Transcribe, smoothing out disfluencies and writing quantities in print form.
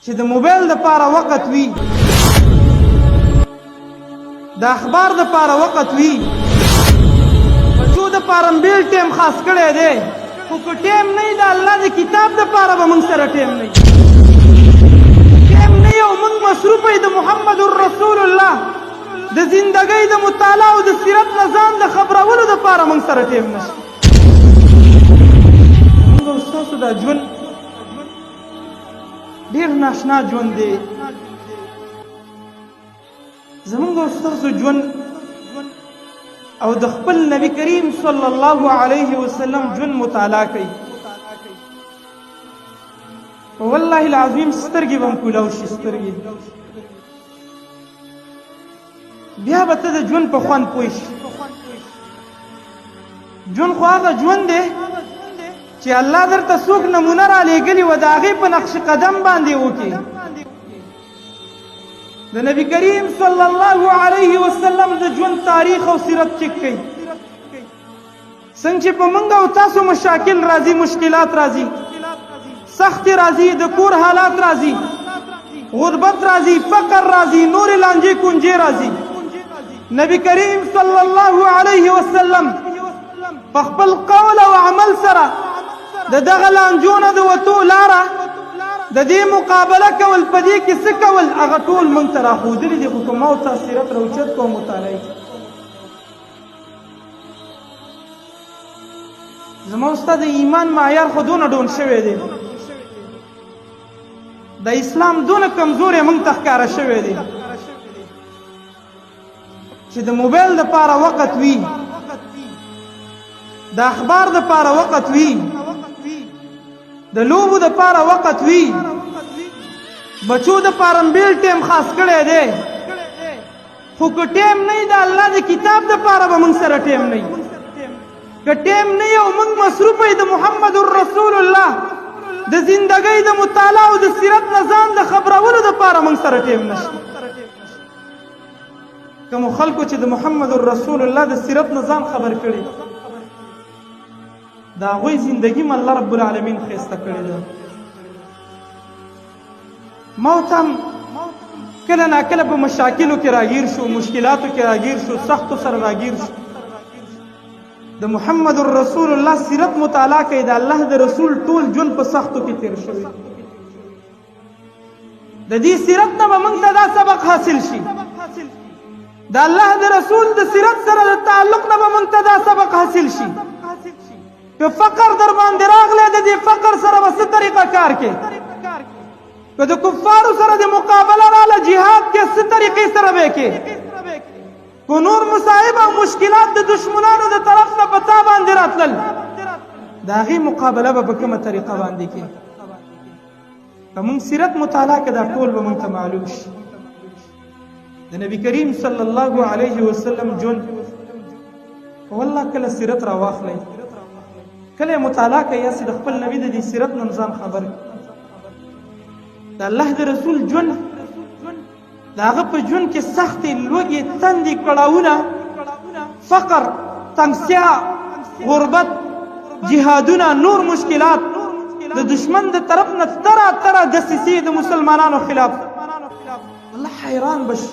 چې د موبایل د پاره وخت وي، د اخبار د پاره وخت وي، بچو د پاره بیل ټیم خاص کړی دی، خو که ټیم نه وي د الله د کتاب د پاره به موږ سره ټیم نه وي. ټیم نه وي او موږ مصروف وي د محمد رسول الله د زندګۍ د مطالعه او د سیرت نه ځان د خبرولو د پاره موږ سره ټیم نشته. موږ او ستاسو دا ژوند ډېر ناشنا ژوند دی. زموږ او ستاسو ژوند او د خپل نبی کریم صلی الله علیه وسلم ژوند مطالعه کوي. والله العظیم سترګې به م کولاو شي، سترګې بیا به ته د ژوند په خوند پوه شي. ژوند خو هغه ژوند دی چې الله درته څوک نمونه را لېږلي و د هغې په نقش قدم باندې وکړي. د نبی کریم صلی الله علیه وسلم د ژوند تاریخ او سیرت چک کوي. څنګه چې په موږ او تاسو مشاکل راځي، مشکلات راځي، سخت راځي، د کور حالات راځي، غربت راځي، فقر راځي، نور لانجې کونجې راځي، نبی کریم صلی الله علیه وسلم په خپل قول او عمل سره د دغه لانجو نه د وتو لاره د دې مقابله کول، په دې کې څه کول، هغه ټول موږ ته راښودلي دي. خو که ما او تا سیرت راوچت کړو، مطالعه یې زما او ستا د ایمان معیار خو دونه ډون شوی دی، د اسلام دونه کمزوری موږ ته ښکاره شوی دی چې د موبایل د پاره وخت وي، د اخبار د پاره وخت وي، د لوبو د پاره وخت وي، بچو د پاره بیل ټیم خاص کړی دی، خو که ټیم نه وي د الله د کتاب د پاره به موږ سره ټیم نه وي. که ټیم نه وي او موږ مصروف وي د محمد رسول الله د زندګۍ د مطالعه او د سیرت نه ځان د خبرولو د پاره موږ سره ټیم نشته. کومو خلکو چې د محمد رسول الله د سیرت نه ځان خبر کړي، د هغوی زندګي م الله رب العالمین ښایسته کړې ده. موت هم کله ناکله په مشاکلو کې راګیر شو، مشکلاتو کې راګیر شو، سختو سره راګیر شو. د محمد رسول الله سیرت مطالعه کوي، د الله د رسول ټول ژوند په سختو کې تیر شوی. د دې سیرت نه به موږ ته دا سبق حاصل شي، د الله د رسول د سیرت سره د تعلق نه به موږ ته دا سبق حاصل شي. که فقر در باندې راغلی، د دې فقر سره به څه طریقه کار کې، که د کفارو سره د مقابله راله جهاد کې څه طریقې سره به کې، که نور مصائب او مشکلات د دشمنانو د طرف نه په تا باندې راتلل، د هغې مقابله به په کومه طریقه باندې کې. که موږ سیرت مطالعه کړو، دا ټول به موږ ته معلوم شي. د نبی کریم صلی الله علیه وسلم ژوند والله کله سیرت را واخلئ، کله مطالعه کوي، یاسې د خپل نبی د دې سیرت نه ځان خبر کړي. د الله د رسول ژوند، د هغه په ژوند کې سختې، لوږې، تندې، کړاوونه، فقر، تنګسیا، غربت، جهادونه، نور مشکلات، د دشمن د طرف نه تره دسیسې د مسلمانانو خلاف. الله حیران بشي